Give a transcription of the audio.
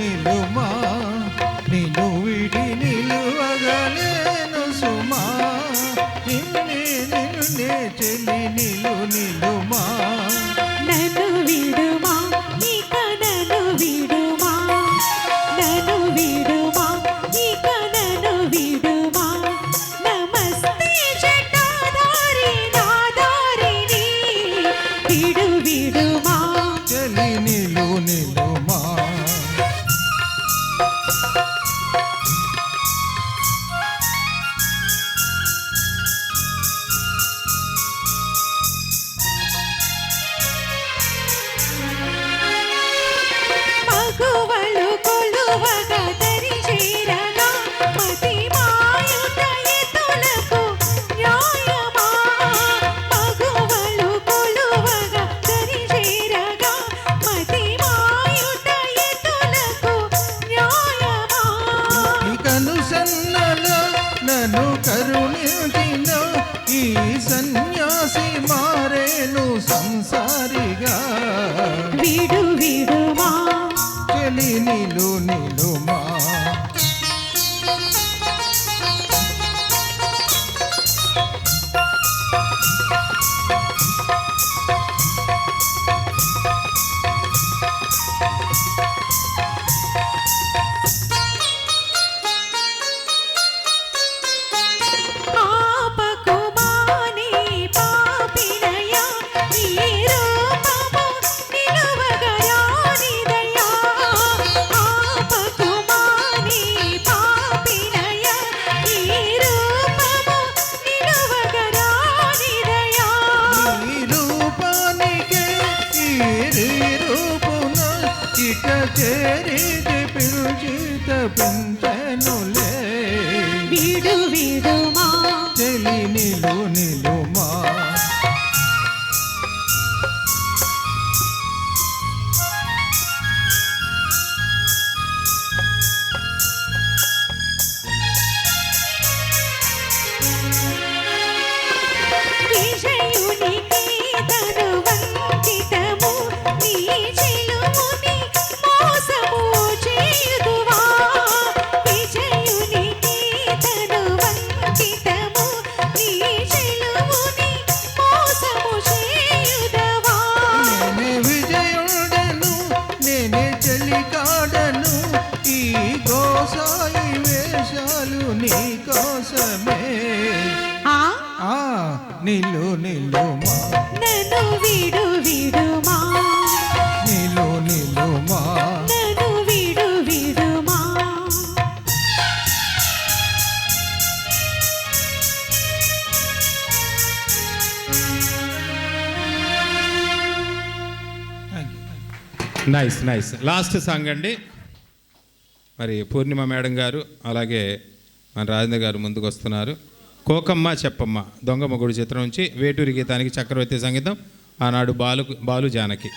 నిలుమా నిన్ను విడి నిలువగలేను సుమా నిన్నే నిన్నే చెలి నిలుమా నన్ను విడుమా ఇక నన్ను విడుమా నన్ను విడుమా ఇక నన్ను విడుమా నమస్తే జటాధారి నాదారిని విడుమా చెలి నిలుమా మగువలు కొలువగా దరి చేరగా మతి మాయుట ఎత్తులకు న్యాయమా మగువలు కొలువగా దరి చేరగా మతి మాయుట ఎత్తులకు న్యాయమా ఇకను సన్నలో నన్ను కరుణించిన ఈ సన్యాసి మారేను సంసారిగా విడుమా చెలి నిలుమా ఆపకుమాని పాపినయ ఈ రూపము నిలువగరానిదయా ఆపకుమాని పాపినయ ఈ రూపము నిలువగరానిదయా ఈ రూపానికే ఈ రూపున ఇక చేరిది పిలిచిత పింఛనులే విడుమా చెలి నిలుమా విజయునికి తను వంచితము నీ చెలుముని మోసము చేయుదువా విజయునికి తను వంచితము నీ చెలుముని మోసము చేయుదవా నేనే విజయుడను నేనే చెలికాడను ఈ గోసాయి వేషాలు నీ కోసమే ఆ నిలుమా నన్ను విడుమా నిలుమా నన్ను విడుమా నైస్ లాస్ట్ సాంగ్ అండి. మరి పూర్ణిమ మేడం గారు అలాగే మన రాజేంద్ర గారు ముందుకు వస్తున్నారు. కోకమ్మ చెప్పమ్మ దొంగ మొగుడు చిత్రం నుంచి వేటూరి గీతానికి చక్రవర్తి సంగీతం, ఆనాడు బాలు జానకి.